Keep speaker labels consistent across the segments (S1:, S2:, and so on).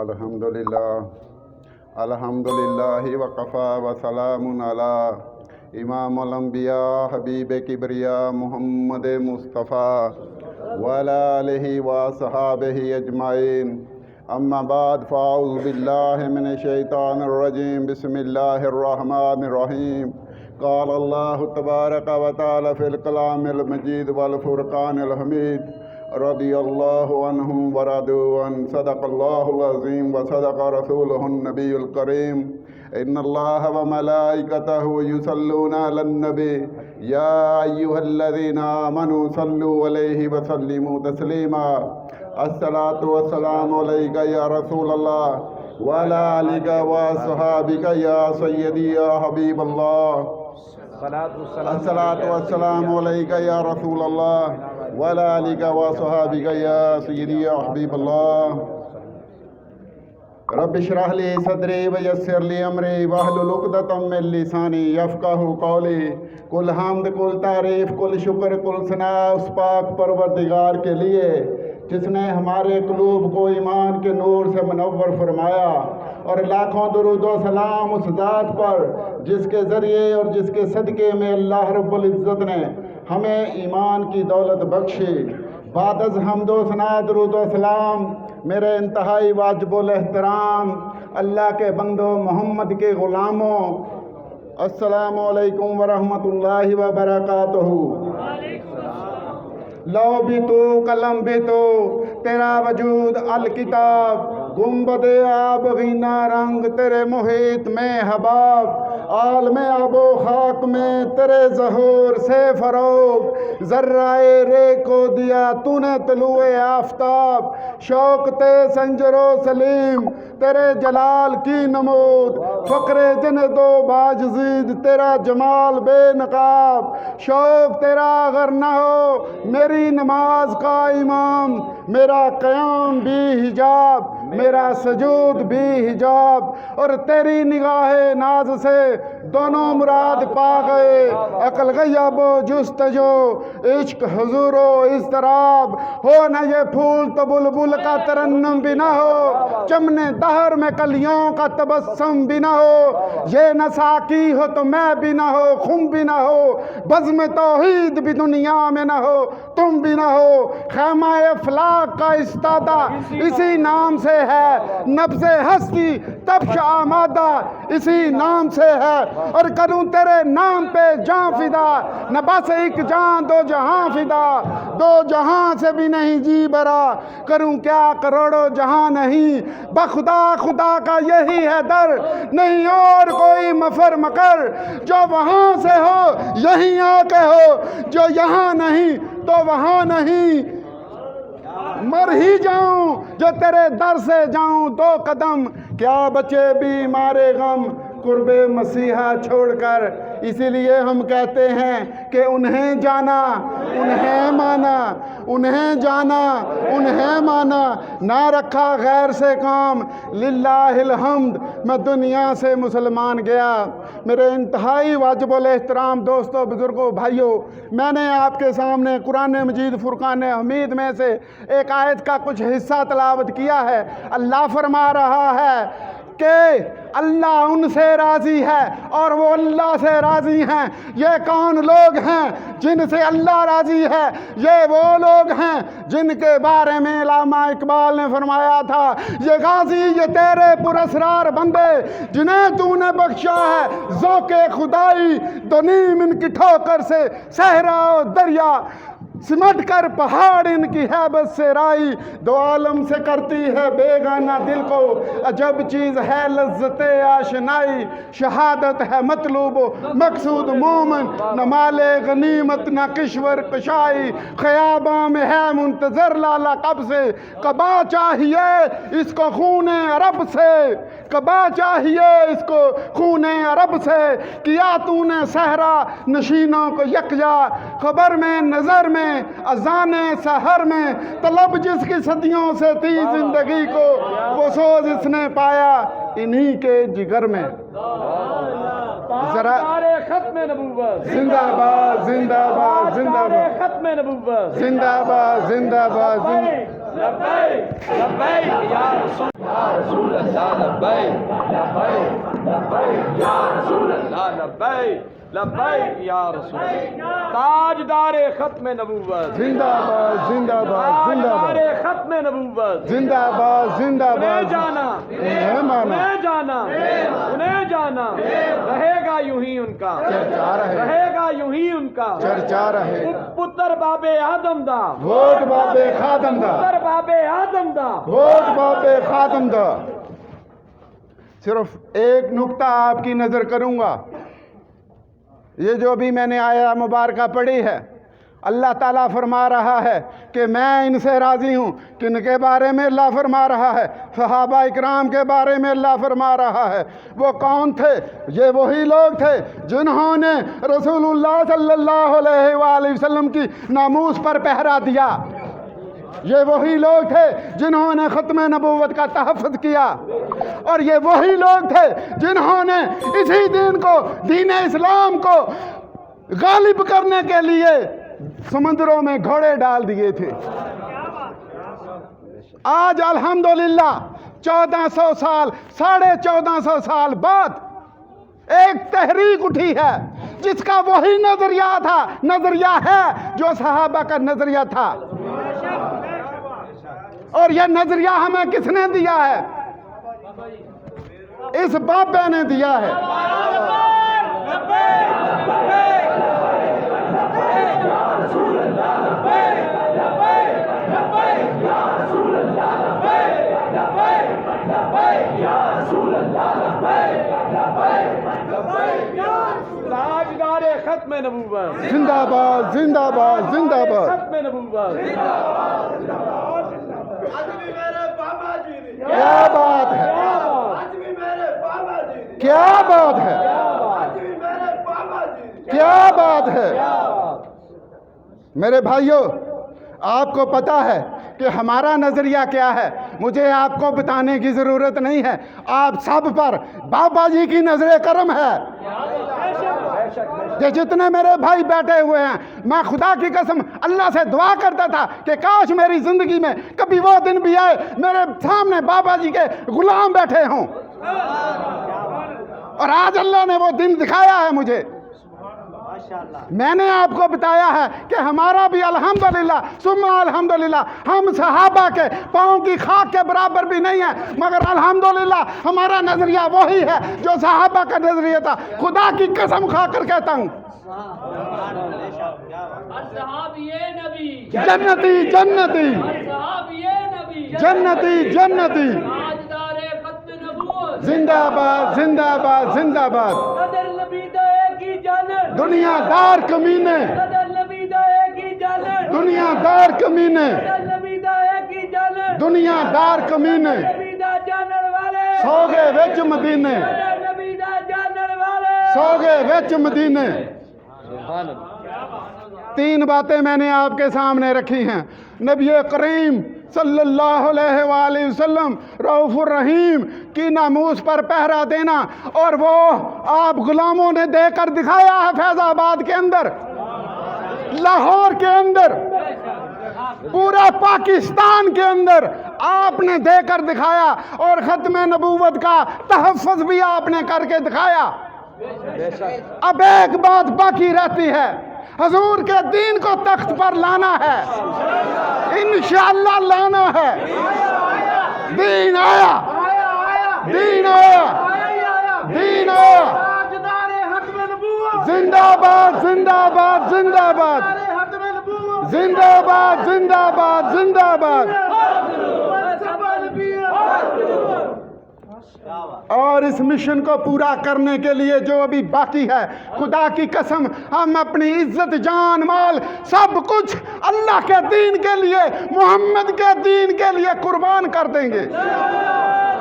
S1: الحمدللہ وقفا وسلام علی امام الانبیاء حبیب کبریا محمد مصطفیٰ وعلی آلہ وصحابہ اجمعین اما بعد فاعوذ باللہ من الشیطان الرجیم بسم اللہ الرحمن الرحیم قال اللہ تبارک و تعالی فی الکلام المجید والفرقان الحمید رضی اللہ عنہم ورضوا عنہ صدق اللہ العظیم وصدق رسولہ النبی الکریم ان اللہ وملائکتہ یصلون علی النبی یا ایہا الذین آمنوا صلوا علیہ وسلموا تسلیما الصلاۃ والسلام علیک یا رسول اللہ وعلی آلک وصحابک یا سیدی یا حبیب اللہ الصلاۃ والسلام علیک یا رسول اللہ وعلی آلک وصحابک یا سیدی یا حبیب اللہ رب اشرح لی صدری ویسر لی امری واحلل عقدۃ من لسانی یفقہوا قولی کل حمد کل تعریف کل شکر کل ثنا اس پاک پروردگار کے لیے جس نے ہمارے قلوب کو ایمان کے نور سے منور فرمایا، اور لاکھوں درود و سلام اس ذات پر جس کے ذریعے اور جس کے صدقے میں اللہ رب العزت نے ہمیں ایمان کی دولت بخشی۔ بعد از حمد و ثنا درود و سلام میرے انتہائی واجب الاحترام اللہ کے بندوں محمد کے غلاموں، السلام علیکم ورحمۃ اللہ وبرکاتہ۔ لو بھی تو قلم بھی تو تیرا وجود الکتاب، گنبد آب غینہ رنگ تیرے محیط میں حباب، عالم آب و خاک میں تیرے ظہور سے فروغ، ذرہ رے کو دیا تو نے طلوع آفتاب، شوق تے سنجر و سلیم تیرے جلال کی نمود، فقر جن دو باجزید تیرا جمال بے نقاب، شوق تیرا اگر نہ ہو میری نماز کا امام، میرا قیام بھی حجاب میرا سجود بھی حجاب، اور تیری نگاہ ناز سے دونوں مراد پا گئے، عقل غیب و جستجو عشق حضور و اضطراب، ہو نہ یہ پھول تو بلبل کا ترنم بھی نہ ہو، چمنے دہر میں کلیوں کا تبسم بھی نہ ہو، یہ نہ ساقی ہو تو میں بھی نہ ہو، خم بھی نہ ہو، بزم توحید بھی دنیا میں نہ ہو، تم بھی نہ ہو، خیمہ افلاک کا استادہ اسی نام سے ہے، نبض ہستی تبش آمادہ اسی نام سے ہے، اور کروں تیرے نام پہ جان فدا، نہ بس ایک جان دو جہاں فدا، دو جہاں سے بھی نہیں جی برا، کروں کیا کروڑوں جہاں نہیں، بخدا خدا کا یہی ہے در، نہیں اور کوئی مفر مکر، جو وہاں سے ہو یہیں آ کے ہو، جو یہاں نہیں تو وہاں نہیں، مر ہی جاؤں جو تیرے در سے جاؤں دو قدم، کیا بچے بیمار غم قرب مسیحا چھوڑ کر، اسی لیے ہم کہتے ہیں کہ انہیں جانا انہیں مانا، انہیں جانا انہیں مانا، نہ رکھا غیر سے کام، للہ الحمد میں دنیا سے مسلمان گیا۔ میرے انتہائی واجب الاحترام دوستوں، بزرگوں، بھائیوں، میں نے آپ کے سامنے قرآن مجید فرقان حمید میں سے ایک آیت کا کچھ حصہ تلاوت کیا ہے۔ اللہ فرما رہا ہے کہ اللہ ان سے راضی ہے اور وہ اللہ سے راضی ہیں۔ یہ کون لوگ ہیں جن سے اللہ راضی ہے؟ یہ وہ لوگ ہیں جن کے بارے میں علامہ اقبال نے فرمایا تھا، یہ غازی یہ تیرے پراسرار بندے جنہیں تو نے بخشا ہے ذوق خدائی، دو نیم ان کی ٹھوکر سے صحرا و دریا، سمٹ کر پہاڑ ان کی ہیبت سے رائی، دو عالم سے کرتی ہے بیگانہ دل کو، عجب چیز ہے لذت آشنائی، شہادت ہے مطلوب و مقصود مومن، نہ مال غنیمت نہ کشور کشائی، خیاباں میں ہے منتظر لالا کب سے، کبا چاہیے اس کو خون عرب سے، کبا چاہیے اس کو خون عرب سے، کیا تو نے صحرا نشینوں کو یکجا، خبر میں نظر میں اذان سحر میں، طلب جس کی صدیوں سے تھی زندگی کو، وہ سوز اس نے پایا انہی کے جگر میں۔ ذرا
S2: ختم نبوت
S1: زندہ باد زندہ باد زندہ باد
S2: ختم نبوت
S1: زندہ باد زندہ باد
S2: لبیک لبیک یا رسول رسول اللہ لبیک لبیک لبیک یا رسول اللہ لبیک لبیک یا رسول تاجدار ختم نبوت
S1: زندہ باد زندہ باد زندہ
S2: تاجدار
S1: باد
S2: ختم نبوت
S1: زندہ باد زندہ
S2: انہیں
S1: باد
S2: جانا انہیں جانا انہیں جانا رہے گا یوں ہی ان کا
S1: چرچا رہے
S2: رہے گا یوں ہی ان کا
S1: چرچا رہے
S2: پتر بابے آدم دا
S1: ووٹ بابے خاتم دا
S2: پتر بابے آدم دا
S1: ووٹ بابے خاتم دا صرف ایک نقطہ آپ کی نظر کروں گا یہ جو بھی میں نے آیا مبارکہ پڑھی ہے اللہ تعالیٰ فرما رہا ہے کہ میں ان سے راضی ہوں کن کے بارے میں اللہ فرما رہا ہے صحابہ اکرام کے بارے میں اللہ فرما رہا ہے وہ کون تھے یہ وہی لوگ تھے جنہوں نے رسول اللہ صلی اللہ علیہ وآلہ وسلم کی ناموس پر پہرا دیا یہ وہی لوگ تھے جنہوں نے ختم نبوت کا تحفظ کیا اور یہ وہی لوگ تھے جنہوں نے اسی دین کو دین اسلام کو غالب کرنے کے لیے سمندروں میں گھوڑے ڈال دیے تھے آج الحمدللہ 1400 سال 1450 سال بعد ایک تحریک اٹھی ہے جس کا وہی نظریہ ہے جو صحابہ کا نظریہ تھا اور یہ نظریہ ہمیں کس نے دیا ہے اس بابے نے دیا ہے
S2: تاجدار ختم نبوت
S1: زندہ باد زندہ باد زندہ باد
S2: ختم نبوت
S1: کیا بات ہے کیا بات ہے کیا بات ہے میرے بھائیوں آپ کو پتا ہے کہ ہمارا نظریہ کیا ہے مجھے آپ کو بتانے کی ضرورت نہیں ہے آپ سب پر بابا جی کی نظر کرم ہے کہ جتنے میرے بھائی بیٹھے ہوئے ہیں میں خدا کی قسم اللہ سے دعا کرتا تھا کہ کاش میری زندگی میں کبھی وہ دن بھی آئے میرے سامنے بابا جی کے غلام بیٹھے ہوں اور آج اللہ نے وہ دن دکھایا ہے مجھے میں نے آپ کو بتایا ہے کہ ہمارا بھی الحمدللہ ثم الحمدللہ ہم صحابہ کے پاؤں کی خاک کے برابر بھی نہیں ہیں مگر الحمدللہ ہمارا نظریہ وہی ہے جو صحابہ کا نظریہ تھا خدا کی قسم کھا کر کہتا ہوں جنتی جنتی جنتی جنتی زندہ باد زندہ باد زندہ باد دنیا دار کمینے دنیا دار کمینے دنیا دار کمینے سوگے وچ مدینے سوگے وچ مدینے تین باتیں میں نے آپ کے سامنے رکھی ہیں نبی کریم صلی اللہ علیہ وآلہ وسلم رؤوف الرحیم کی ناموس پر پہرا دینا اور وہ آپ غلاموں نے دے کر دکھایا ہے فیض آباد کے اندر لاہور کے اندر پورا پاکستان کے اندر آپ نے دے کر دکھایا اور ختم نبوت کا تحفظ بھی آپ نے کر کے دکھایا اب ایک بات باقی رہتی ہے حضور کے دین کو تخت پر لانا ہے انشاءاللہ لانا ہے دین آیا دین آیا دین آیا زندہ باد زندہ باد زندہ باد زندہ باد زندہ باد زندہ باد اور اس مشن کو پورا کرنے کے لیے جو ابھی باقی ہے خدا کی قسم ہم اپنی عزت جان مال سب کچھ اللہ کے دین کے لیے محمد کے دین کے لیے قربان کر دیں گے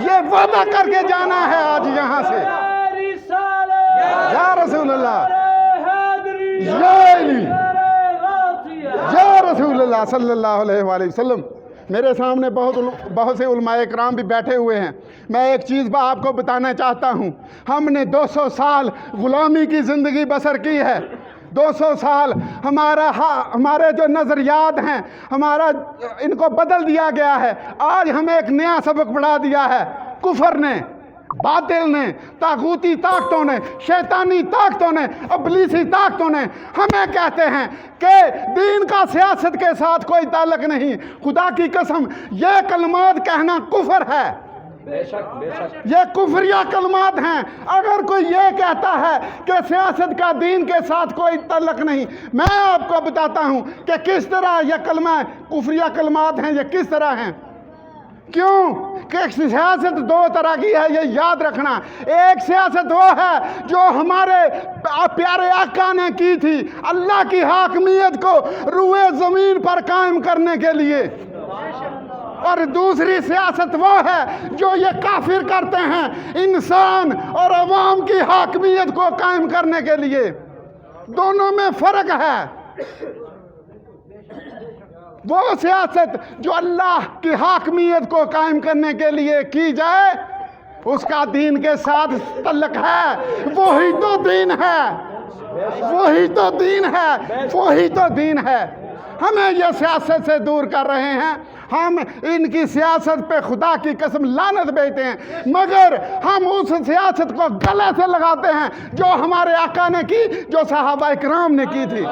S1: یہ وعدہ کر کے جانا ہے آج یہاں سے یا رسول اللہ یا علی یا رسول اللہ صلی اللہ علیہ وآلہ وسلم میرے سامنے بہت سے علماء کرام بھی بیٹھے ہوئے ہیں میں ایک چیز آپ کو بتانا چاہتا ہوں ہم نے 200 سال غلامی کی زندگی بسر کی ہے 200 سال ہمارے جو نظریات ہیں ان کو بدل دیا گیا ہے. آج ہمیں ایک نیا سبق پڑھا دیا ہے کفر نے، باطل نے، طاغوتی طاقتوں نے، شیطانی طاقتوں نے، ابلیسی طاقتوں نے. ہمیں کہتے ہیں کہ دین کا سیاست کے ساتھ کوئی تعلق نہیں. خدا کی قسم یہ کلمات کہنا کفر ہے،
S2: بے شک بے شک.
S1: یہ کفریہ کلمات ہیں. اگر کوئی یہ کہتا ہے کہ سیاست کا دین کے ساتھ کوئی تعلق نہیں، میں آپ کو بتاتا ہوں کہ کس طرح یہ کلمہ کفریہ کلمات ہیں. یہ کس طرح ہیں؟ کیوں کہ سیاست دو طرح کی ہے، یہ یاد رکھنا. ایک سیاست وہ ہے جو ہمارے پیارے آقا نے کی تھی اللہ کی حاکمیت کو روئے زمین پر قائم کرنے کے لیے، اور دوسری سیاست وہ ہے جو یہ کافر کرتے ہیں انسان اور عوام کی حاکمیت کو قائم کرنے کے لیے. دونوں میں فرق ہے. وہ سیاست جو اللہ کی حاکمیت کو قائم کرنے کے لیے کی جائے اس کا دین کے ساتھ تعلق ہے. وہی تو دین ہے، وہی تو دین ہے، وہی تو دین ہے. ہمیں یہ سیاست سے دور کر رہے ہیں. ہم ان کی سیاست پہ خدا کی قسم لعنت بھیجتے ہیں، مگر ہم اس سیاست کو گلے سے لگاتے ہیں جو ہمارے آقا نے کی، جو صحابہ کرام نے کی تھی.